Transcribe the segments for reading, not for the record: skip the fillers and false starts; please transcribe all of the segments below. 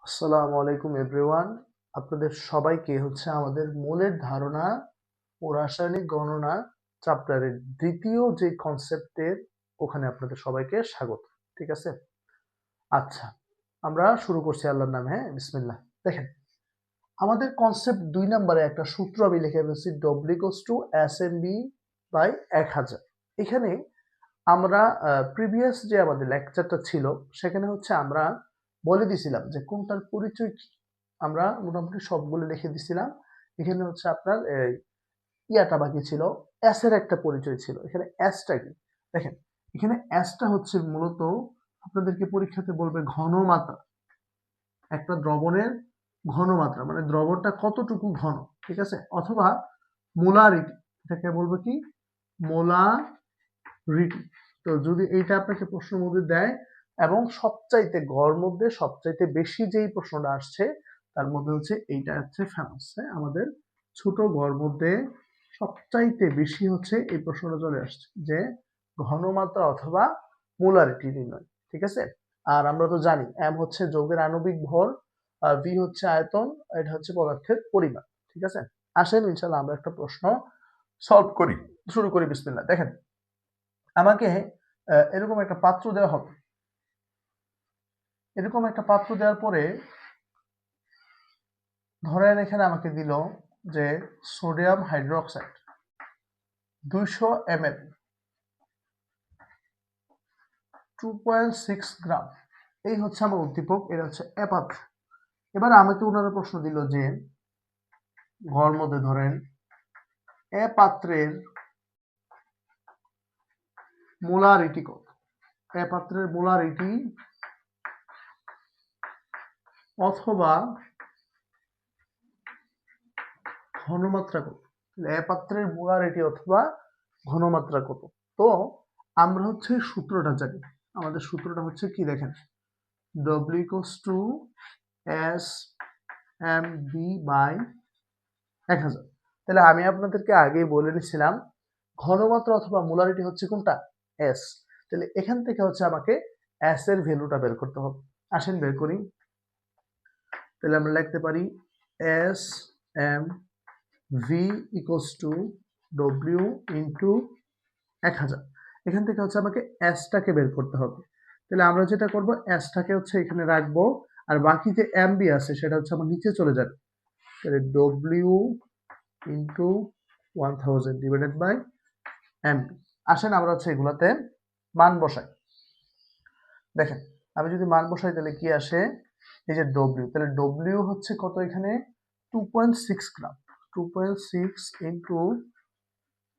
আসসালামু আলাইকুম এভরিওয়ান। আপনাদের সবাইকে আমাদের মূলের ধারণা ও রাসায়নিক গণনা চ্যাপ্টারের দ্বিতীয় যে কনসেপ্টের ওখানে আপনাদের সবাইকে স্বাগত। ঠিক আছে? আচ্ছা, আমরা শুরু করছি আল্লাহর নামে। হ্যাঁ, বিসমিল্লাহ। দেখেন, আমাদের কনসেপ্ট 2 নম্বরে একটা সূত্র আমি লিখে ফেলছি, W=SMB/1000। এখানে আমরা প্রিভিয়াস যে আমাদের লেকচারটা ছিল সেখানে আমরা বলে দিছিলাম যে কোনটার পরিচয় কি। আমরা মোটামুটি সবগুলো লিখে দিছিলাম। এখানে আপনার ইয়াটা বাকি ছিল, এস এর একটা পরিচয় ছিল। এখানে এসটা কি দেখেন, এখানে এসটা মূলত আপনাদেরকে পরীক্ষাতে বলবে ঘনমাত্রা। একটা দ্রবণের ঘনমাত্রা মানে দ্রবণটা কতটুকু ঘন, ঠিক আছে? অথবা মোলারিটি, এটাকে বলবো কি মোলারিটি। তো যদি এইটা আপনাকে প্রশ্নের মধ্যে দেয় এবং সবচাইতে গড় মধ্যে সবচাইতে বেশি যেই প্রশ্নটা আসছে তার মধ্যে এইটা ফেমাস। হ্যাঁ, আমাদের ছোট গড় মধ্যে সবচাইতে বেশি এই প্রশ্নটা চলে আসছে যে ঘনমাত্রা অথবা মোলারিটি নির্ণয়। ঠিক আছে? আর আমরা তো জানি এম যৌগের আণবিক ভর, আর ভি আয়তন, এটা পদার্থের পরিমাণ। ঠিক আছে? আসেন ইনশাআল্লাহ আমরা একটা প্রশ্ন সলভ করি। শুরু করি, বিসমিল্লাহ। দেখেন, আমাকে এরকম একটা পাত্র দেওয়া হবে। এরকম একটা পাত্র দেওয়ার পরে ধরেন এখানে আমাকে দিল যে সোডিয়াম হাইড্রোক্সাইড 200 ml 2.6 গ্রাম, এই আমার উদ্দীপক। এটা এ পাত্র। এবার আমাকে ওনারা প্রশ্ন দিল যে ঘর মধ্যে ধরেন এ পাত্রের মোলারিটি কত। এ পাত্রের মোলারিটি অথবা ঘনমাত্রা কত। এ পাত্রের মোলারিটি অথবা ঘনমাত্রা কত। তো আমরা সূত্রটা জানি। আমাদের সূত্রটা কি দেখেন, W=SMB/1000। তাহলে আমি আপনাদেরকে আগেই বলে নিছিলাম ঘনমাত্রা অথবা মোলারিটি কোনটা, এস। তাহলে এখান থেকে আমাকে এস এর ভ্যালুটা বের করতে হবে। আসেন বের করি। তাহলে আমরা লিখতে পারি S M V equals to W into 1000। এখান থেকে আমাকে এসটাকে বের করতে হবে। তাহলে আমরা যেটা করব, এসটাকে এখানে রাখবো, আর বাকি যে এমবি আছে সেটা আমার নিচে চলে যাবে। তাহলে W into 1000 divided by MB. আসেন আমরা এগুলাতে মান বসাই। দেখেন, আমি যদি মান বসাই তাহলে কি আসে, এই যে ডব্লিউ, তাহলে ডব্লিউ কত এখানে 2.6 gram. 2.6 into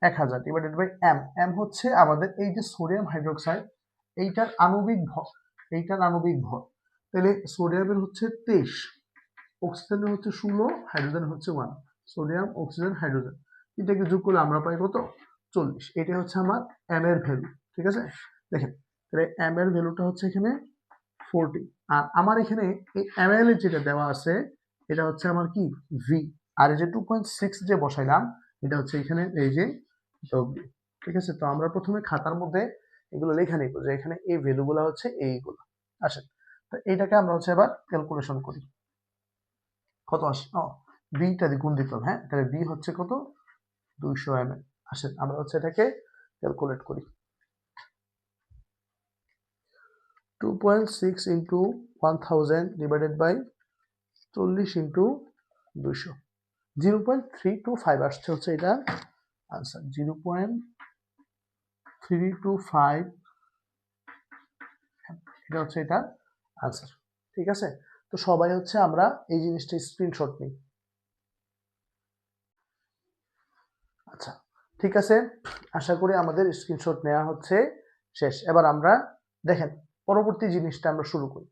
1000 divided by M. M আমাদের এই যে সোডিয়াম হাইড্রোক্সাইড, এইটার আণবিক ভর। এইটার আণবিক ভর। তাহলে সোডিয়ামের 23, অক্সিজেনের 16, হাইড্রোজেন 1। সোডিয়াম, অক্সিজেন, হাইড্রোজেন, এটাকে যোগ করলে আমরা পাই কত, 40। এটা আমার এম এর ভ্যালু। ঠিক আছে? দেখেন, তাহলে এম এর ভ্যালুটা এখানে 40। আর আমার এখানে এই এম এল এর যেটা দেওয়া আছে এটা আমার কি, ভি। আর এই যে 2.6 যে বসাইলাম এটা এখানে এই যে ডব্লিউ। ঠিক আছে? তো আমরা প্রথমে খাতার মধ্যে এগুলো লেখা নিব যে এখানে এই ভ্যালুগুলো এইগুলো। আসেন, তো এইটাকে আমরা এবার ক্যালকুলেশন করি। কত আসে, বিটা দিয়ে গুণ দিতে হবে। হ্যাঁ, তাহলে বি কত, 200 ml। আসেন আমরা এটাকে ক্যালকুলেট করি। 2.6 ইন্টু 1000 ডিভাইডেড বাই 40 ইন্টু 200, 0.325 আসছে এটা আনসার। 0.325, এটা এটা আনসার। ঠিক আছে? তো সবাই আমরা এই জিনিসটা স্ক্রিনশট নিই। আচ্ছা, ঠিক আছে, আশা করি আমাদের স্ক্রিনশট নেওয়া শেষ। এবার আমরা দেখেন পরবর্তী জিনিসটা আমরা শুরু করি।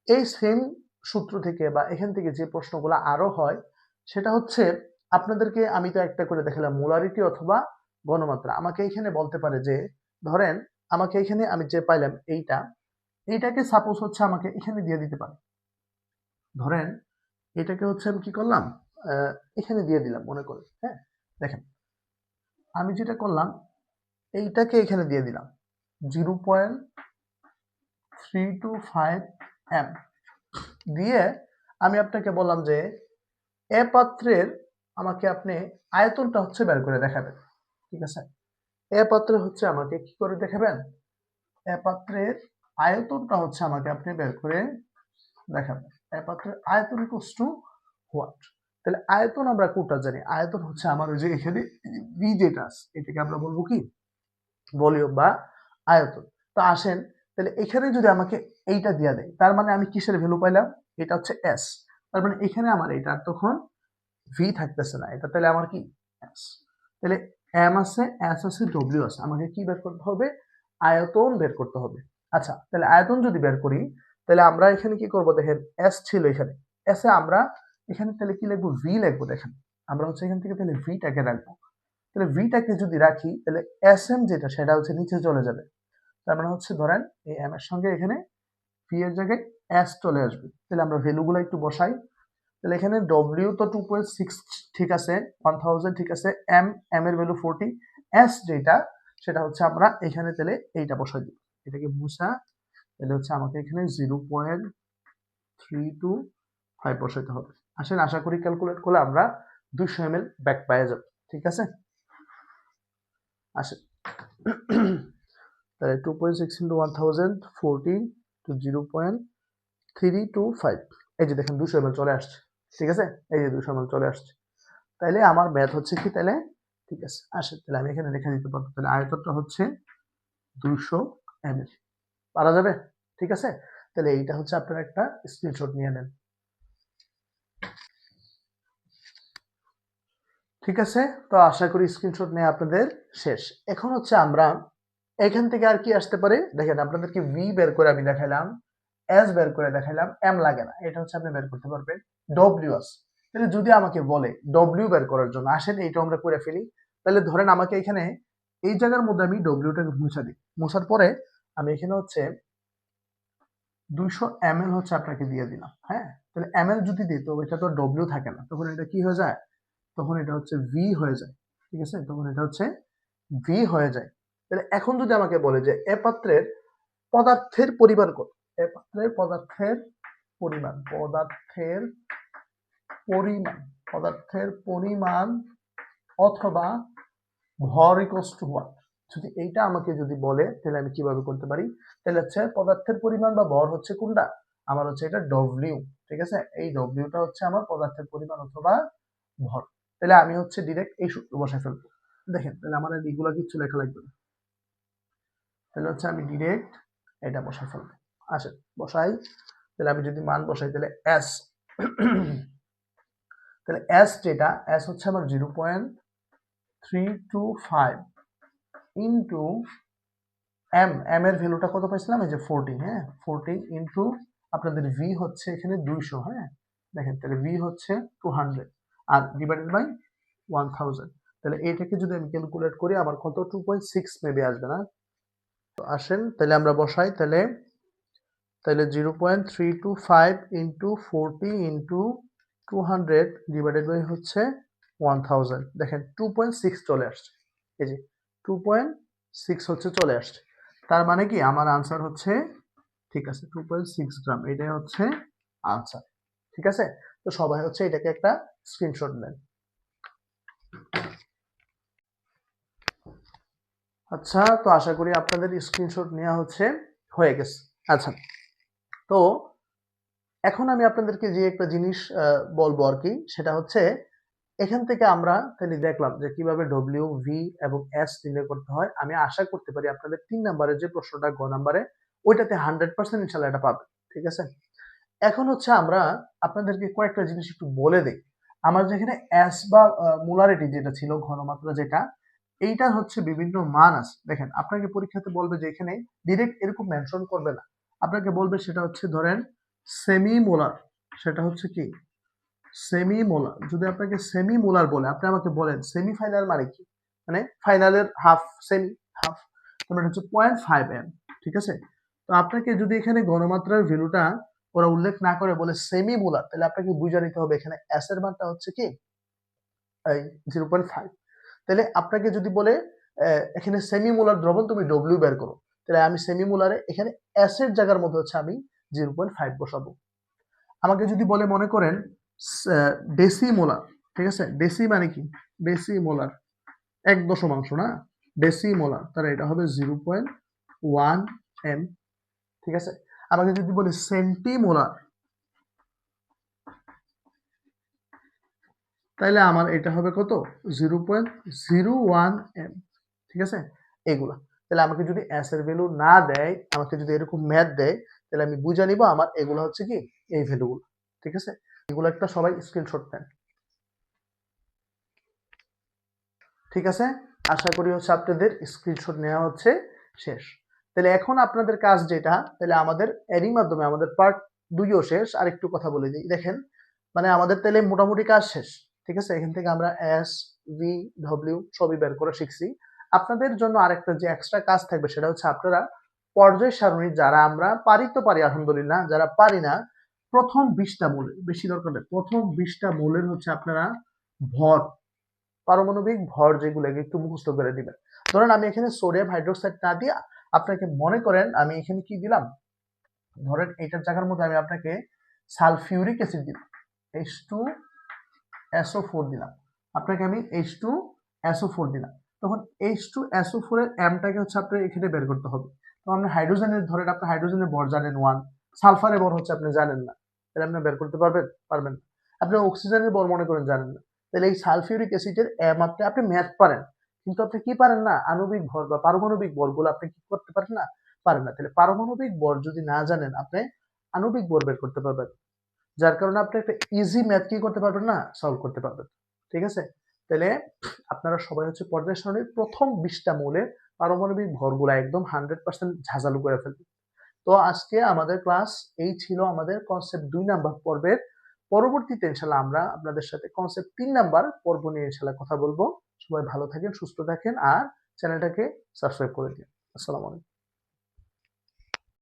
এই সেম সূত্র থেকে বা এখান থেকে যে প্রশ্নগুলো আরো হয় সেটা আপনাদেরকে আমি তো একটা করে দেখালাম মোলারিটি অথবা ঘনমাত্রা। আমাকে এখানে বলতে পারে যে ধরেন আমাকে এখানে আমি যে পাইলাম এইটাকে সাপোজ আমাকে এখানে দিয়ে দিতে পারে। ধরেন এটাকে আমি কি করলাম, এখানে দিয়ে দিলাম মনে করে। হ্যাঁ, দেখেন আমি যেটা করলাম এইটাকে এখানে দিয়ে দিলাম 0.325 এম দিয়ে আমি আপনাকে বললাম যে এ পাত্রের আমাকে আপনি আয়তনটা হচ্ছে বের করে দেখাবেন, ঠিক আছে? এ পাত্রে হচ্ছে আমাকে কি করে দেখাবেন? এ পাত্রের আয়তনটা হচ্ছে আমাকে আপনি বের করে দেখাবেন। এ পাত্রের আয়তন ইকুয়ালস টু হোয়াট? তাহলে আয়তন আমরা কোনটা জানি? আয়তন হচ্ছে আমার ওই যে এখানে ভি যেটা আছে এটাকে আমরা বলবো কি ভলিউম বা আয়তন। তো আসেন তাহলে এখানে যদি আমাকে এইটা দিয়া দেয় তার মানে আমি কিসের ভ্যালু পাইলাম? এটা হচ্ছে এস। তার মানে এখানে আমার এটা তখন ভি থাকতেছে না, এটা তাহলে আমার কি এস। তাহলে এম আছে, এস আছে, ডব্লিউ আছে, আমাকে কি বের করতে হবে? আয়তন বের করতে হবে। আচ্ছা তাহলে আয়তন যদি বের করি তাহলে আমরা এখানে কি করব? দেখেন এস ছিল এখানে, এস এ আমরা এখানে তাহলে কি লিখবো? ভি লিখবো। দেখেন আমরা হচ্ছে এখান থেকে তাহলে ভিটাকে রাখবো। তাহলে ভিটাকে যদি রাখি তাহলে এস এম যেটা সেটা হচ্ছে নিচে চলে যাবে। তার মানে হচ্ছে ধরেন এই এম এর সঙ্গে এখানে ভি এর জায়গায় এস চলে আসবে। তাহলে আমরা ভ্যালুগুলো একটু বসাই। তাহলে এখানে ডব্লিউ তো 2.6 ঠিক আছে, 1000 ঠিক আছে, এম এম এর ভ্যালু 40, এস যেটা সেটা হচ্ছে আমরা এখানে তাহলে এইটা বসাই দিই, এটাকে মুছা। তাহলে হচ্ছে আমাকে এখানে 0.325 বসাইতে হবে। আসেন আশা করি ক্যালকুলেট করলে আমরা 200 ml ব্যাক পাওয়া যাবে, ঠিক আছে? আসেন তাহলে 2.6 into 1000 40 to 0.325, এই যে দেখেন 200 ml চলে আসছে, ঠিক আছে? এই যে 200 ml চলে আসছে। তাইলে আমার ম্যাথ হচ্ছে কি তাহলে? ঠিক আছে আসেন তাহলে আমি এখানে লিখে দিতে পারবো। তাহলে আয়তনটা হচ্ছে 200 ml, পারা যাবে? ঠিক আছে, তাহলে এইটা হচ্ছে আপনারা একটা স্ক্রিনশট নিয়ে নেন। ঠিক আছে, তো আশা করি স্ক্রিনশট নিয়ে আপনাদের শেষ। এখন হচ্ছে আমরা এখান থেকে আর কি আসতে পারে দেখেন, আপনাদেরকে ভি বের করে আমি দেখাইলাম, এস বের করে দেখাইলাম, এম লাগে না, এটা হচ্ছে আপনি বের করতে পারবেন। ডব্লিউ আছে, তাহলে যদি আমাকে বলে ডব্লিউ বের করার জন্য, আসেন এইটা আমরা করে ফেলি। তাহলে ধরেন আমাকে এখানে এই জায়গার মধ্যে আমি ডব্লিউটাকে মুছা দিই, মুছার পরে আমি এখানে হচ্ছে 200 ml হচ্ছে আপনাকে দিয়ে দিলাম। হ্যাঁ, তাহলে ml যদি দিই তো এটা তো ডব্লিউ থাকে না, তখন এটা কি হয়ে যায়? তখন এটা হচ্ছে ভি হয়ে যায়, ঠিক আছে? তখন এটা হচ্ছে ভি হয়ে যায়। তাহলে এখন যদি আমাকে বলে যে এ পাত্রের পদার্থের পরিমাণ কত, এ পাত্রের পদার্থের পরিমাণ, পদার্থের পরিমাণ অথবা ভর ইকুয়ালস টু হোয়াট, যদি এইটা আমাকে যদি বলে তাহলে আমি কিভাবে করতে পারি? তাহলে হচ্ছে পদার্থের পরিমাণ বা ভর হচ্ছে কোনটা? আমার হচ্ছে এটা ডব্লিউ, ঠিক আছে? এই ডব্লিউটা হচ্ছে আমার পদার্থের পরিমাণ অথবা ভর। তাহলে আমি হচ্ছে ডিরেক্ট এই সূত্র বসাই ফেলবো। দেখেন তাহলে আমার এগুলা কিছু লেখা লাগবে না, তাহলে হচ্ছে আমি ডিরেক্ট এটা বসাই ফেলবো। আসেন বসাই, তাহলে আমি যদি মান বসাই তাহলে এস তাহলে এস যেটা, এস হচ্ছে আমার 0.325 ইন্টু এম, এম এর ভ্যালুটা কত পাইছিলাম? এই যে 40, হ্যাঁ 40 ইন্টু আপনাদের ভি হচ্ছে এখানে 200, হ্যাঁ দেখেন তাহলে ভি হচ্ছে 200 আর ডিভাইডেড বাই 1000। তাহলে এটাকে যদি আমি ক্যালকুলেট করি আমার কত 2.6 মেবি আসবে না? তো আসেন তাহলে আমরা বসাই, তাহলে 0.325 ইন্টু 40 ইন্টু 200 ডিভাইডেড বাই হচ্ছে 1000, দেখেন 2.6 চলে আসছে। এই যে 2.6 হচ্ছে চলে আসছে, তার মানে কি আমার আনসার হচ্ছে ঠিক আছে 2.6 গ্রাম, এটাই হচ্ছে আনসার। ঠিক আছে, তো সবাই হচ্ছে এটাকে একটা স্ক্রিনশট নেন। আচ্ছা, তো আশা করি আপনাদের স্ক্রিনশট নেওয়া হচ্ছে হয়ে গেছে। আচ্ছা, তো এখন আমি আপনাদেরকে যে একটা জিনিস বলবো আর কি, সেটা হচ্ছে এখান থেকে আমরা তাহলে দেখলাম যে কিভাবে ডব্লিউ, ভি এবং এস নির্ণয় করতে হয়। আমি আশা করতে পারি আপনাদের 3 নম্বরের যে প্রশ্নটা গ নম্বরে, ওইটাতে 100% ইনশাল্লাহ এটা পাবেন। ঠিক আছে, এখন হচ্ছে আমরা আপনাদেরকে কয়েকটা জিনিস একটু বলে দিই। আমার যেখানে এস বা মোলারিটি যেটা ছিল, ঘনমাত্রা যেটা, এইটা হচ্ছে বিভিন্ন মান আছে। দেখেন আপনাকে পরীক্ষাতে বলবে যে এখানে ডিরেক্ট এরকম মেনশন করবে না, আপনাকে বলবে সেটা হচ্ছে ধরেন সেমি মোলার, সেটা হচ্ছে কি সেমি মোলার। যদি আপনাকে সেমি মোলার বলে, আপনি আমাকে বলেন সেমি ফাইনাল মানে কি, মানে ফাইনালের হাফ, সেমি হাফ, মানে হচ্ছে 0.5 m। ঠিক আছে, তো আপনাকে যদি এখানে ঘনমাত্রার ভ্যালুটা ওরা উল্লেখ না করে বলে সেমি মোলার, তাহলে আপনাকে বুঝে নিতে হবে এখানে এস এর মানটা হচ্ছে কি এই 0.5। তাহলে আপনাকে যদি বলে এখানে সেমি মোলার দ্রবণ তুমি ডব্লিউ বের করো, তাহলে আমি সেমি মোলারে এখানে এস এর জায়গার মধ্যে হচ্ছে আমি 0.5 বসাবো। আমাকে যদি বলে মনে করেন ডেসিমোলার, ঠিক আছে, ডেসি মানে কি, ডেসিমোলার 1 দশমাংশ না, ডেসিমোলার তাহলে এটা হবে 0.1 এম, ঠিক আছে। আমাকে যদি বলি সেন্টিমোলার, তাহলে আমার এটা হবে কত, 0.01 এম, ঠিক আছে। এগুলা তাহলে আমাকে যদি এস এর ভ্যালু না দেয়, আমাকে যদি এরকম ম্যাথ দেয়, তাহলে আমি বুঝে নিব আমার এগুলো হচ্ছে কি এই ভ্যালুগুলো, ঠিক আছে। এগুলো একটা সবাই স্ক্রিনশট নেন, ঠিক আছে। আশা করি হচ্ছে আপনাদের স্ক্রিনশট নেওয়া হচ্ছে শেষ। তাহলে এখন আপনাদের কাজ যেটা, তাহলে আমাদের এরই মাধ্যমে আমাদের পার্ট 2ও শেষ। আর একটু কথা বলে দিই, দেখেন মানে আমাদের তাহলে মোটামুটি কাজ শেষ, ঠিক আছে। এখান থেকে আমরা এস, ভি, ডব্লিউ সবই বের করা শিখছি। আপনাদের জন্য আরেকটা যে এক্সট্রা কাজ থাকবে সেটা হচ্ছে আপনারা পর্যায় সারণী, যারা আমরা পারি তো পারি আলহামদুলিল্লাহ, যারা পারি না প্রথম 20টা মৌলের, বেশি দরকার নেই, প্রথম 20টা মৌলের হচ্ছে আপনারা ভর, পারমাণবিক ভর যেগুলোকে একটু মুখস্থ করে দিবেন। ধরেন আমি এখানে সোডিয়াম হাইড্রোক্সাইড না দিয়ে আপনাকে মনে করেন আমি এখানে কি দিলাম, ধরেন এটার জায়গার মধ্যে আমি আপনাকে সালফিউরিক অ্যাসিড দিলাম, H2SO4 দিলাম, আপনাকে আমি H2SO4 দিলাম। তখন H2SO4 এর এমটাকে হচ্ছে আপনার এখানে বের করতে হবে। তো আপনি হাইড্রোজেনের, ধরেন আপনি হাইড্রোজেনের ভর জানেন 1, সালফারের ভর হচ্ছে আপনি জানেন না, তাহলে আপনি বের করতে পারবেন না। আপনি অক্সিজেনের ভর মনে করেন জানেন না, তাহলে এই সালফিউরিক অ্যাসিডের এম আপনি ম্যাথ পারেন, কিন্তু আপনি কি পারেন না, আণবিক ভর বা পারমাণবিক ভরগুলো আপনি কি করতে পারেন না, পারেন না। তাহলে পারমাণবিক ভর যদি না জানেন, আপনি আণবিক ভর বের করতে পারবেন, যার কারণে আপনি একটা ইজি ম্যাথ কি করতে পারবেন না, সলভ করতে পারবেন, ঠিক আছে। তাহলে আপনারা সবাই হচ্ছে পর্যায় সারণীর প্রথম 20টা মৌলের পারমাণবিক ভরগুলা একদম 100% ঝাঁঝালু করে ফেলবেন। তো আজকে আমাদের ক্লাস এই ছিল, আমাদের কনসেপ্ট 2 নাম্বার পর্বের। পরবর্তীতে ইনশাল্লাহ আমরা আপনাদের সাথে কনসেপ্ট 3 নাম্বার পর্ব নিয়ে ইনশাল্লাহ কথা বলবো। সবাই ভালো থাকেন, সুস্থ থাকেন, আর চ্যানেলটাকে সাবস্ক্রাইব করে দিন। আসসালামু আলাইকুম।